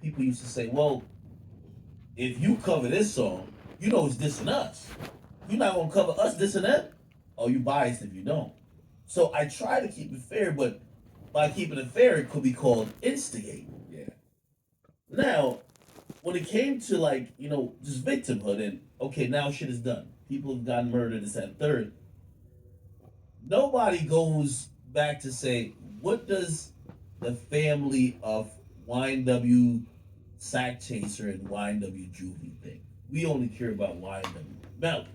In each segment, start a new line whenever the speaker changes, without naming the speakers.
people used to say, well, if you cover this song, you know it's dissing us. You're not gonna cover us dissing them. Oh, you biased if you don't. So I try to keep it fair, but by keeping it fair, it could be called instigate.
Yeah.
Now, when it came to like, just victimhood and okay, now shit is done. People have gotten murdered, this and third. Nobody goes back to say, what does the family of YNW Sack Chaser and YNW Juvie think? We only care about YNW Melly.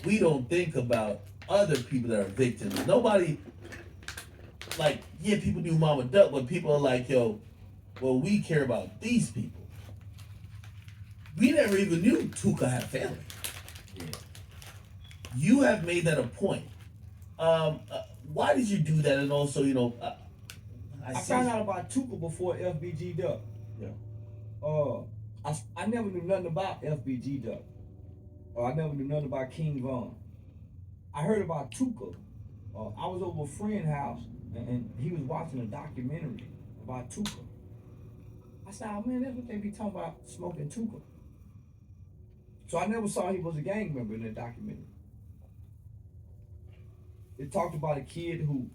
We don't think about other people that are victims. Nobody, like, yeah, people do Mama Duck, but people are like, yo, well, we care about these people. We never even knew Tuka had a family.
Yeah.
You have made that a point. Why did you do that? And also,
I found out about Tuka before FBG Duck.
Yeah.
I never knew nothing about FBG Duck. I never knew nothing about King Von. I heard about Tuka. I was over a friend's house and he was watching a documentary about Tuka. I said, oh man, that's what they be talking about, smoking Tuka. So I never saw he was a gang member in that documentary. It talked about a kid who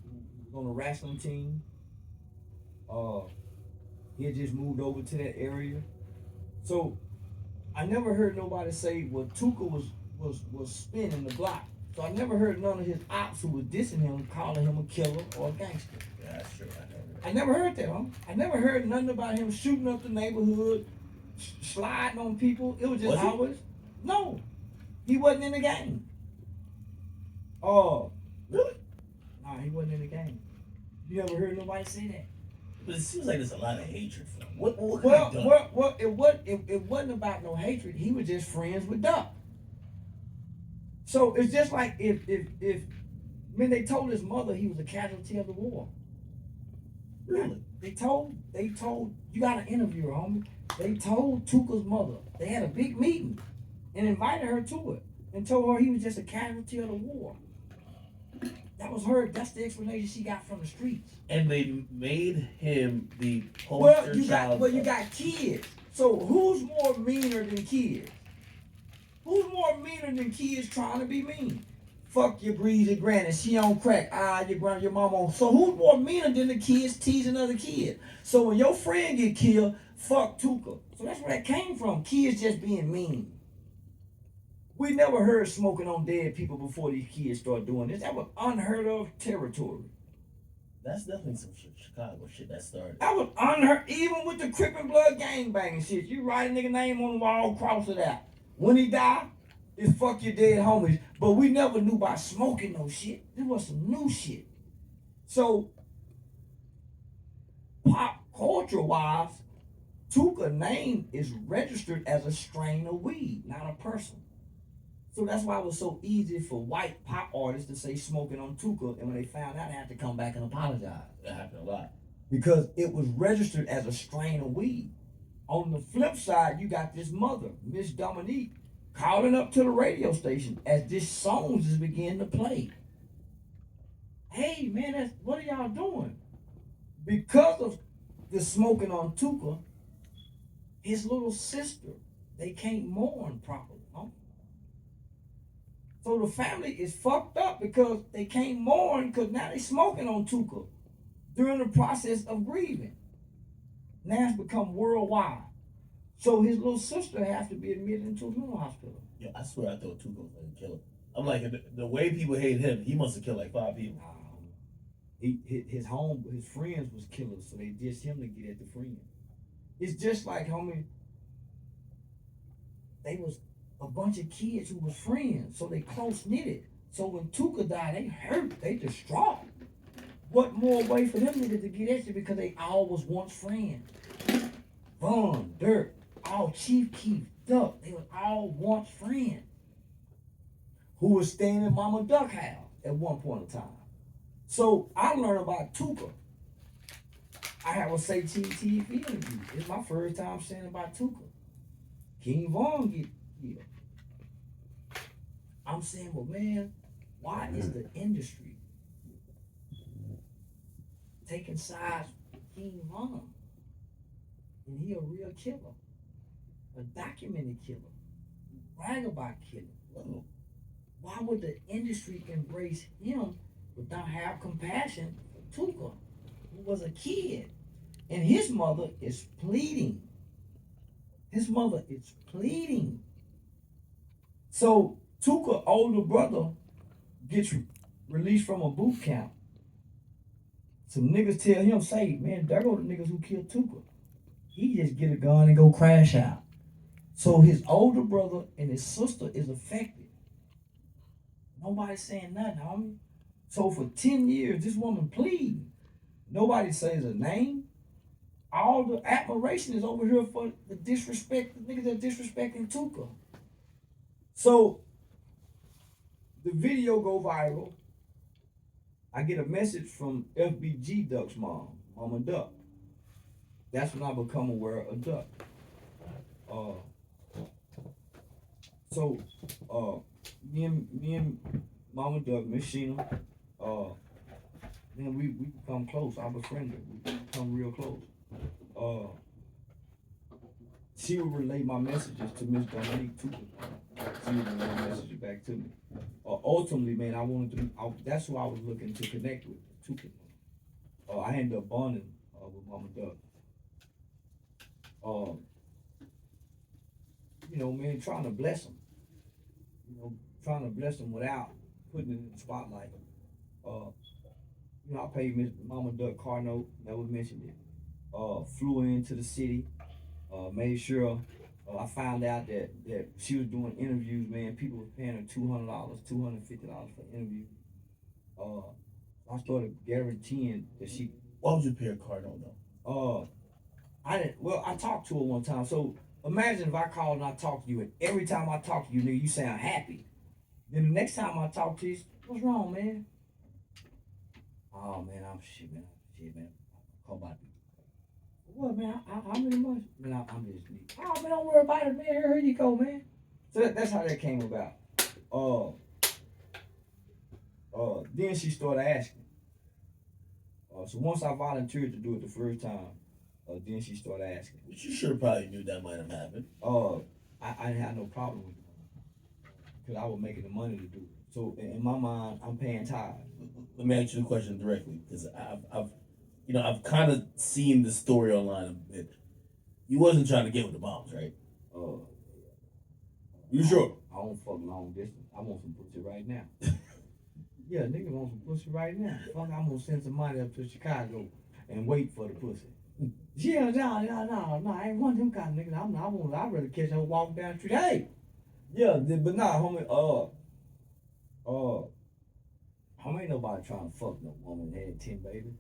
was on a wrestling team. He had just moved over to that area. So I never heard nobody say, well, Tuka was spinning the block. So I never heard none of his ops who was dissing him, calling him a killer or a gangster.
Yeah, that's true.
I never heard that, huh? I never heard nothing about him shooting up the neighborhood, sliding on people. It was just always, no, he wasn't in the game. Oh,
really?
Nah, he wasn't in the game. You never heard nobody say that.
But it seems like there's a lot of hatred for him. What
well, it wasn't about no hatred. He was just friends with Duck. So it's just like if they told his mother he was a casualty of the war.
Really?
They told you got to interview her, homie. They told Tuka's mother. They had a big meeting and invited her to it and told her he was just a casualty of the war. That was her. That's the explanation she got from the streets.
And they made him the poster child.
You got kids. So who's more meaner than kids? Who's more meaner than kids trying to be mean? Fuck your greasy granny, she on crack. Your mama on. So who's more meaner than the kids teasing other kids? So when your friend get killed, fuck Tuka. So that's where that came from. Kids just being mean. We never heard smoking on dead people before these kids started doing this. That was unheard of territory.
That's definitely some Chicago shit that started.
That was unheard, even with the Crip and Blood gangbanging shit. You write a nigga name on the wall, cross it out. When he die, it's fuck your dead homies. But we never knew about smoking no shit. This was some new shit. So, pop culture wise, Tuka name is registered as a strain of weed, not a person. So that's why it was so easy for white pop artists to say smoking on Tuka, and when they found out, they had to come back and apologize.
That happened a lot.
Because it was registered as a strain of weed. On the flip side, you got this mother, Miss Dominique, calling up to the radio station as this songs is beginning to play. Hey man, what are y'all doing? Because of the smoking on Tuka, his little sister, they can't mourn properly. Huh? So the family is fucked up because they can't mourn because now they smoking on Tuka during the process of grieving. Now it's become worldwide. So his little sister has to be admitted into a mental hospital.
Yeah, I swear I thought Tuka was going to kill him. I'm like, the way people hate him, he must have killed like 5 people.
His friends was killers, so they dissed him to get at the friends. It's just like, homie, they was a bunch of kids who was friends, so they close-knitted. So when Tuka died, they hurt, they distraught. What more way for them niggas to get at you because they all was once friends? Von, Dirt, all Chief Keef, Duck, they was all once friends who was staying in Mama Duck house at one point in time. So I learned about Tuka. I have a Say TV interview. It's my first time saying about Tuka. King Von get killed. I'm saying, well, man, why is the industry taking sides with King Von? And he a real killer, a documented killer, brag about killing.
Well,
Why would the industry embrace him without have compassion for Tuka, who was a kid? And his mother is pleading. His mother is pleading. So Tuka, older brother, gets released from a boot camp. Some niggas tell him, say, man, there go the niggas who killed Tuka. He just get a gun and go crash out. So his older brother and his sister is affected. Nobody saying nothing, homie. So for 10 years, this woman pleading. Nobody says her name. All the admiration is over here for the disrespect, the niggas that disrespecting Tuka. So the video go viral. I get a message from FBG Duck's mom, Mama Duck. That's when I become aware of Duck. So me and Mama Duck, Miss Sheena, then we become close. I befriend her. We become real close. She would relay my messages to Miss Dominique too. She would relay messages back to me. Ultimately, man, I wanted to. That's who I was looking to connect with. Tuka. I ended up bonding with Mama Duck. You know, man, trying to bless them. You know, trying to bless them without putting it in the spotlight. You know, I paid Miss Mama Duck car note. Never mentioned it. Flew into the city. Made sure I found out that she was doing interviews. Man, people were paying her $200, $250 for interviews. I started guaranteeing that she.
why would you pay a card on though?
I didn't. Well, I talked to her one time. So imagine if I called and I talked to you, and every time I talk to you, nigga, you sound happy. Then the next time I talk to you, what's wrong, man? Oh man, I'm shit, man. Shit, man. Call my people. What, man? How many months? Man, I'm just me. Oh man, don't worry about it, man. Here you go, man. So that's how that came about. Then she started asking. So once I volunteered to do it the first time, then she started asking.
But you sure probably knew that might have happened.
I didn't have no problem with it because I was making the money to do it. So in my mind, I'm paying tithes.
Let me ask you the question directly because I've kind of seen the story online a bit. You wasn't trying to get with the moms, right? You sure?
I don't fuck long distance. I want some pussy right now. Yeah, nigga want some pussy right now. Fuck, I'm gonna send some money up to Chicago and wait for the pussy. Yeah, no, I ain't one of them kind of niggas. I'd rather catch her walk down the street. Hey! Yeah, but nah, homie, homie, ain't nobody trying to fuck no woman that had 10 babies.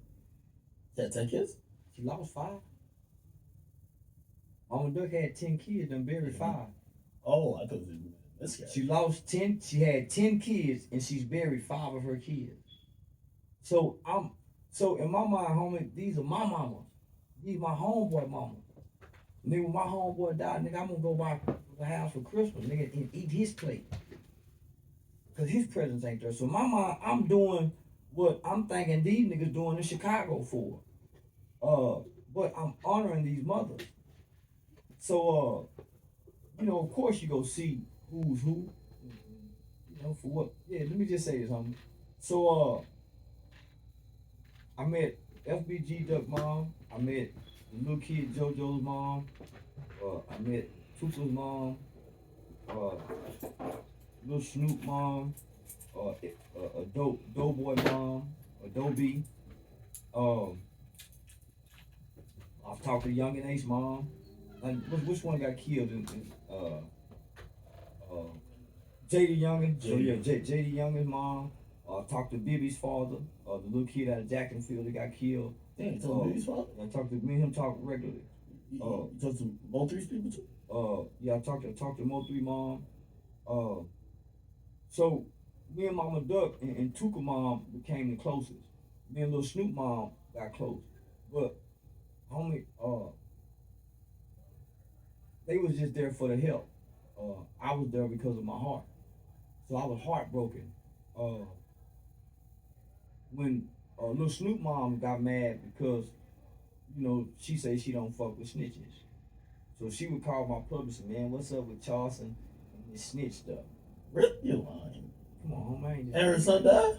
That 10 kids?
She lost 5. Mama Duck had 10 kids and buried 5.
Oh, I thought it was this guy.
She lost 10, she had 10 kids and she's buried 5 of her kids. So in my mind, homie, these are my mamas. These my homeboy mama. Nigga, when my homeboy died, nigga, I'm gonna go by the house for Christmas, nigga, and eat his plate. Cause his presence ain't there. So in my mind, I'm doing what I'm thinking these niggas doing in Chicago for. But I'm honoring these mothers. So you know, of course you go see who's who. You know, for what? Yeah, let me just say this, homie. So I met FBG Duck mom. I met the little kid JoJo's mom. I met Tupa's mom. Little Snoop mom. A Doughboy mom. Adobe. I've talked to Young and Ace mom. Which one got killed in JD Youngin? So yeah, JD Youngin's mom. Talked to Bibby's father, the little kid out of Jacksonville that got killed.
Damn, you told Bibby's father?
I talked to me and him talk regularly.
You talked to both these people too?
Yeah, I talked to Mo3 mom. So me and Mama Duck and Tuka mom became the closest. Me and little Snoop mom got close. But homie, they was just there for the help. I was there because of my heart. So I was heartbroken. When little Snoop mom got mad because, you know, she say she don't fuck with snitches. So she would call my publisher, man, what's up with Charleston and this snitch stuff?
Rip, you lying.
Come on, man.
And her son died?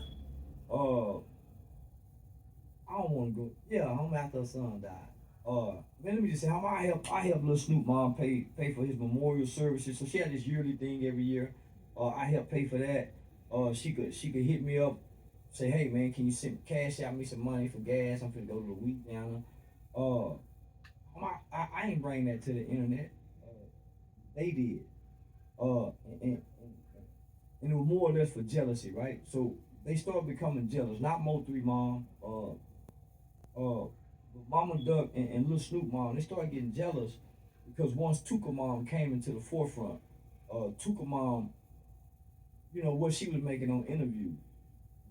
I don't want to go. Yeah, home after her son died. Man, let me just say, I help little Snoop mom pay for his memorial services. So she had this yearly thing every year. I help pay for that. She could hit me up, say, hey man, can you send cash out me some money for gas? I'm finna go to the week down there. I ain't bring that to the internet. They did. And it was more or less for jealousy, right? So they started becoming jealous. Not Mo3 mom. Mama Duck and Lil Snoop mom, they started getting jealous because once Tuka mom came into the forefront, Tuka mom, you know, what she was making on interview.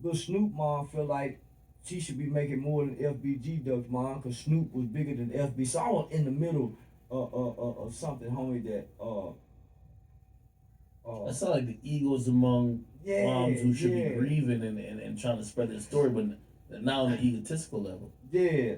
Lil Snoop mom felt like she should be making more than FBG Duck's mom because Snoop was bigger than FB. So I was in the middle of something, homie, that
That sounds like the egos among moms who should be grieving and trying to spread their story, but now on an egotistical level.
Yeah.